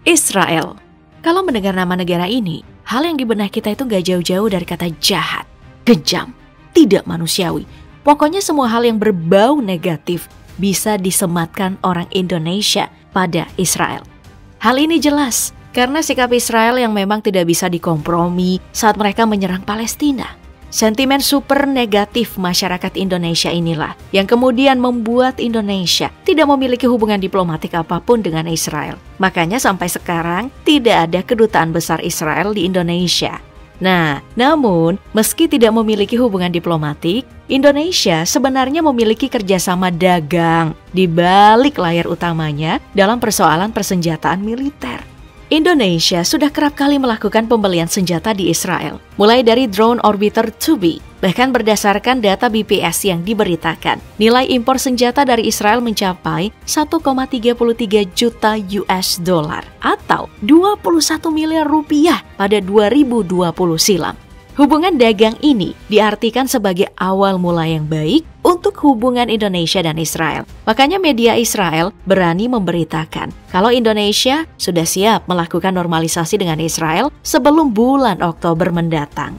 Israel. Kalau mendengar nama negara ini, hal yang di benak kita itu gak jauh-jauh dari kata jahat, kejam, tidak manusiawi. Pokoknya semua hal yang berbau negatif bisa disematkan orang Indonesia pada Israel. Hal ini jelas karena sikap Israel yang memang tidak bisa dikompromi saat mereka menyerang Palestina. Sentimen super negatif masyarakat Indonesia inilah yang kemudian membuat Indonesia tidak memiliki hubungan diplomatik apapun dengan Israel. Makanya sampai sekarang tidak ada kedutaan besar Israel di Indonesia. Nah, namun meski tidak memiliki hubungan diplomatik, Indonesia sebenarnya memiliki kerjasama dagang di balik layar utamanya dalam persoalan persenjataan militer. Indonesia sudah kerap kali melakukan pembelian senjata di Israel, mulai dari drone orbiter Tubi. Bahkan berdasarkan data BPS yang diberitakan, nilai impor senjata dari Israel mencapai 1,33 juta US dollar atau 21 miliar rupiah pada 2020 silam. Hubungan dagang ini diartikan sebagai awal mula yang baik untuk hubungan Indonesia dan Israel. Makanya media Israel berani memberitakan kalau Indonesia sudah siap melakukan normalisasi dengan Israel sebelum bulan Oktober mendatang.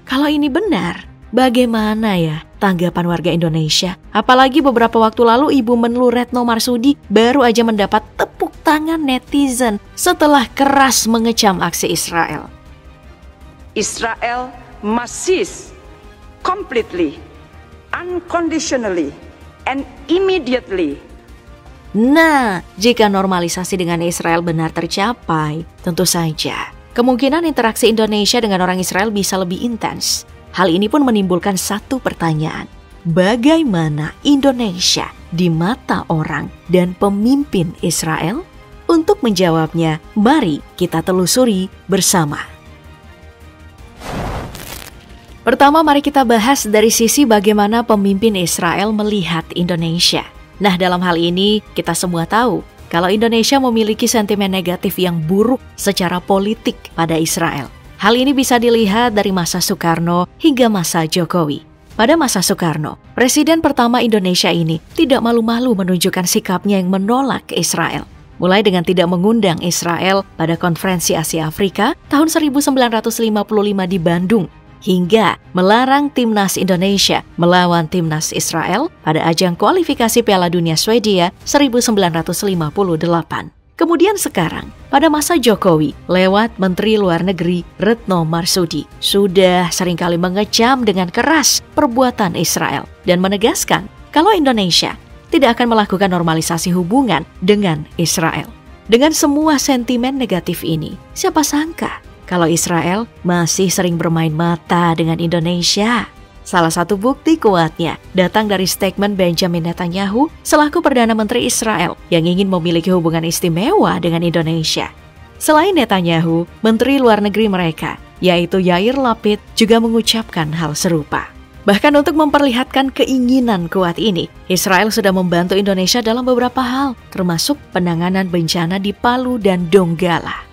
Kalau ini benar, bagaimana ya tanggapan warga Indonesia? Apalagi beberapa waktu lalu Ibu Menlu Retno Marsudi baru aja mendapat tepuk tangan netizen setelah keras mengecam aksi Israel. Israel must cease completely, unconditionally, and immediately. Nah, jika normalisasi dengan Israel benar tercapai, tentu saja kemungkinan interaksi Indonesia dengan orang Israel bisa lebih intens. Hal ini pun menimbulkan satu pertanyaan. Bagaimana Indonesia di mata orang dan pemimpin Israel? Untuk menjawabnya, mari kita telusuri bersama. Pertama, mari kita bahas dari sisi bagaimana pemimpin Israel melihat Indonesia. Nah, dalam hal ini kita semua tahu kalau Indonesia memiliki sentimen negatif yang buruk secara politik pada Israel. Hal ini bisa dilihat dari masa Soekarno hingga masa Jokowi. Pada masa Soekarno, Presiden pertama Indonesia ini tidak malu-malu menunjukkan sikapnya yang menolak Israel. Mulai dengan tidak mengundang Israel pada Konferensi Asia Afrika tahun 1955 di Bandung, hingga melarang timnas Indonesia melawan timnas Israel pada ajang kualifikasi Piala Dunia Swedia 1958. Kemudian sekarang, pada masa Jokowi, lewat Menteri Luar Negeri Retno Marsudi, sudah seringkali mengecam dengan keras perbuatan Israel dan menegaskan kalau Indonesia tidak akan melakukan normalisasi hubungan dengan Israel. Dengan semua sentimen negatif ini, siapa sangka kalau Israel masih sering bermain mata dengan Indonesia. Salah satu bukti kuatnya datang dari statement Benjamin Netanyahu selaku Perdana Menteri Israel yang ingin memiliki hubungan istimewa dengan Indonesia. Selain Netanyahu, Menteri Luar Negeri mereka, yaitu Yair Lapid, juga mengucapkan hal serupa. Bahkan untuk memperlihatkan keinginan kuat ini, Israel sudah membantu Indonesia dalam beberapa hal, termasuk penanganan bencana di Palu dan Donggala.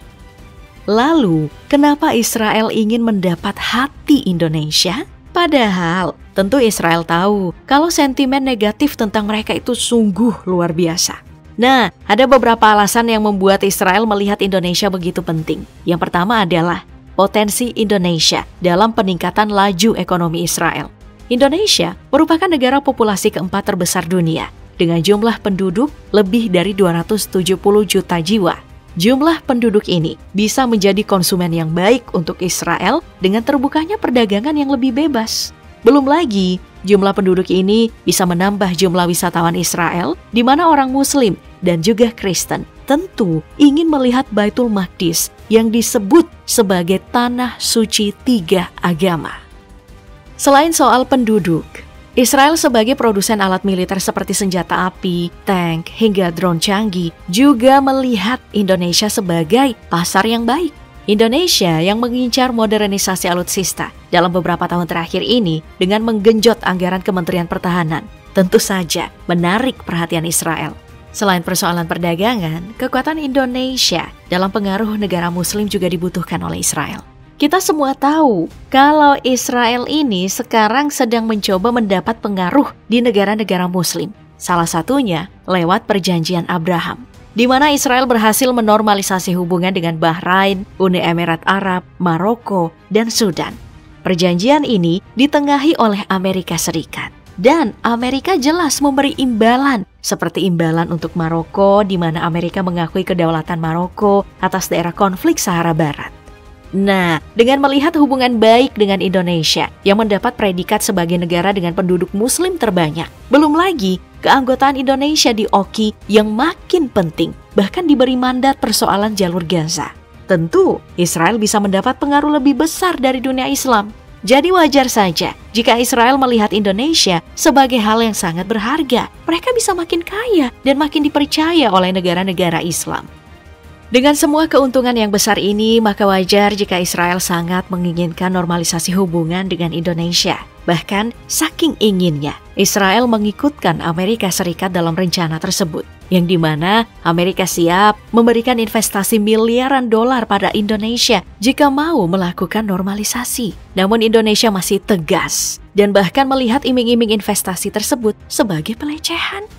Lalu, kenapa Israel ingin mendapat hati Indonesia? Padahal, tentu Israel tahu kalau sentimen negatif tentang mereka itu sungguh luar biasa. Nah, ada beberapa alasan yang membuat Israel melihat Indonesia begitu penting. Yang pertama adalah potensi Indonesia dalam peningkatan laju ekonomi Israel. Indonesia merupakan negara populasi keempat terbesar dunia, dengan jumlah penduduk lebih dari 270 juta jiwa. Jumlah penduduk ini bisa menjadi konsumen yang baik untuk Israel dengan terbukanya perdagangan yang lebih bebas. Belum lagi, jumlah penduduk ini bisa menambah jumlah wisatawan Israel di mana orang Muslim dan juga Kristen tentu ingin melihat Baitul Maqdis yang disebut sebagai tanah suci tiga agama. Selain soal penduduk, Israel sebagai produsen alat militer seperti senjata api, tank, hingga drone canggih juga melihat Indonesia sebagai pasar yang baik. Indonesia yang mengincar modernisasi alutsista dalam beberapa tahun terakhir ini dengan menggenjot anggaran Kementerian Pertahanan tentu saja menarik perhatian Israel. Selain persoalan perdagangan, kekuatan Indonesia dalam pengaruh negara Muslim juga dibutuhkan oleh Israel. Kita semua tahu kalau Israel ini sekarang sedang mencoba mendapat pengaruh di negara-negara Muslim. Salah satunya lewat perjanjian Abraham. di mana Israel berhasil menormalisasi hubungan dengan Bahrain, Uni Emirat Arab, Maroko, dan Sudan. Perjanjian ini ditengahi oleh Amerika Serikat. Dan Amerika jelas memberi imbalan, seperti imbalan untuk Maroko, di mana Amerika mengakui kedaulatan Maroko atas daerah konflik Sahara Barat. Nah, dengan melihat hubungan baik dengan Indonesia yang mendapat predikat sebagai negara dengan penduduk muslim terbanyak, belum lagi keanggotaan Indonesia di OKI yang makin penting, bahkan diberi mandat persoalan jalur Gaza. Tentu, Israel bisa mendapat pengaruh lebih besar dari dunia Islam. Jadi wajar saja jika Israel melihat Indonesia sebagai hal yang sangat berharga. Mereka bisa makin kaya dan makin dipercaya oleh negara-negara Islam. Dengan semua keuntungan yang besar ini, maka wajar jika Israel sangat menginginkan normalisasi hubungan dengan Indonesia. Bahkan, saking inginnya, Israel mengikutkan Amerika Serikat dalam rencana tersebut, yang dimana Amerika siap memberikan investasi miliaran dolar pada Indonesia jika mau melakukan normalisasi. Namun Indonesia masih tegas, dan bahkan melihat iming-iming investasi tersebut sebagai pelecehan.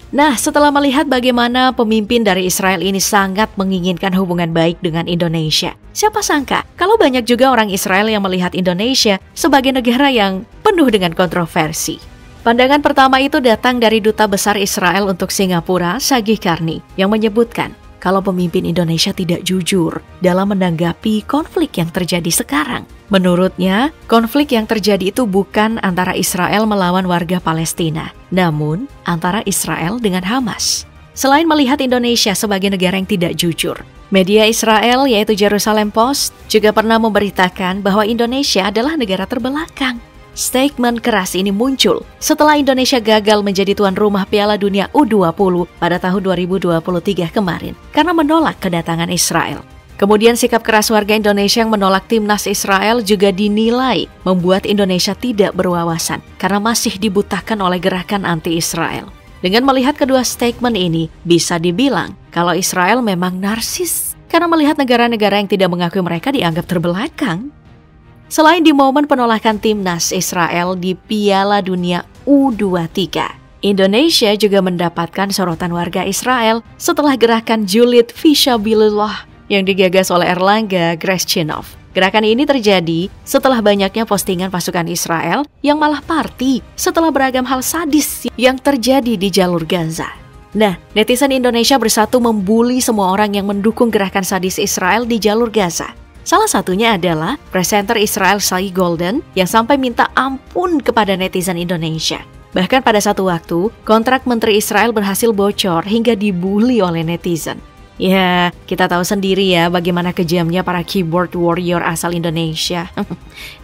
Nah, setelah melihat bagaimana pemimpin dari Israel ini sangat menginginkan hubungan baik dengan Indonesia, siapa sangka kalau banyak juga orang Israel yang melihat Indonesia sebagai negara yang penuh dengan kontroversi. Pandangan pertama itu datang dari Duta Besar Israel untuk Singapura, Shagih Karni, yang menyebutkan kalau pemimpin Indonesia tidak jujur dalam menanggapi konflik yang terjadi sekarang. Menurutnya, konflik yang terjadi itu bukan antara Israel melawan warga Palestina, namun antara Israel dengan Hamas. Selain melihat Indonesia sebagai negara yang tidak jujur, media Israel yaitu Jerusalem Post juga pernah memberitakan bahwa Indonesia adalah negara terbelakang. Statement keras ini muncul setelah Indonesia gagal menjadi tuan rumah Piala Dunia U20 pada tahun 2023 kemarin karena menolak kedatangan Israel. Kemudian sikap keras warga Indonesia yang menolak timnas Israel juga dinilai membuat Indonesia tidak berwawasan karena masih dibutakan oleh gerakan anti-Israel. Dengan melihat kedua statement ini, bisa dibilang kalau Israel memang narsis karena melihat negara-negara yang tidak mengakui mereka dianggap terbelakang. Selain di momen penolakan timnas Israel di Piala Dunia U23, Indonesia juga mendapatkan sorotan warga Israel setelah gerakan Julid Fisabilillah yang digagas oleh Erlangga Greshchinov. Gerakan ini terjadi setelah banyaknya postingan pasukan Israel yang malah party setelah beragam hal sadis yang terjadi di jalur Gaza. Nah, netizen Indonesia bersatu membuli semua orang yang mendukung gerakan sadis Israel di jalur Gaza. Salah satunya adalah presenter Israel Shai Golden yang sampai minta ampun kepada netizen Indonesia. Bahkan pada satu waktu, kontrak Menteri Israel berhasil bocor hingga dibully oleh netizen. Ya, kita tahu sendiri ya bagaimana kejamnya para keyboard warrior asal Indonesia.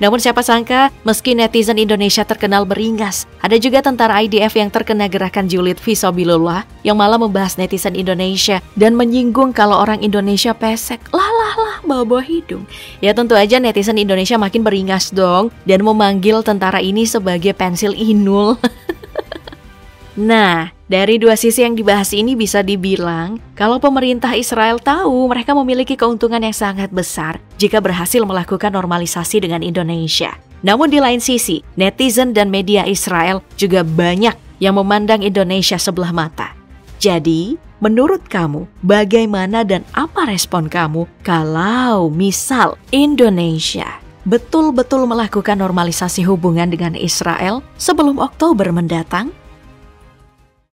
Namun siapa sangka, meski netizen Indonesia terkenal beringas, ada juga tentara IDF yang terkena gerakan Julid Fisabilillah yang malah membahas netizen Indonesia dan menyinggung kalau orang Indonesia pesek. Lah, bawa-bawa hidung. Ya tentu aja netizen Indonesia makin beringas dong dan memanggil tentara ini sebagai pensil inul. Nah, dari dua sisi yang dibahas ini bisa dibilang kalau pemerintah Israel tahu mereka memiliki keuntungan yang sangat besar jika berhasil melakukan normalisasi dengan Indonesia. Namun di lain sisi, netizen dan media Israel juga banyak yang memandang Indonesia sebelah mata. Jadi, menurut kamu, bagaimana dan apa respon kamu kalau misal Indonesia betul-betul melakukan normalisasi hubungan dengan Israel sebelum Oktober mendatang?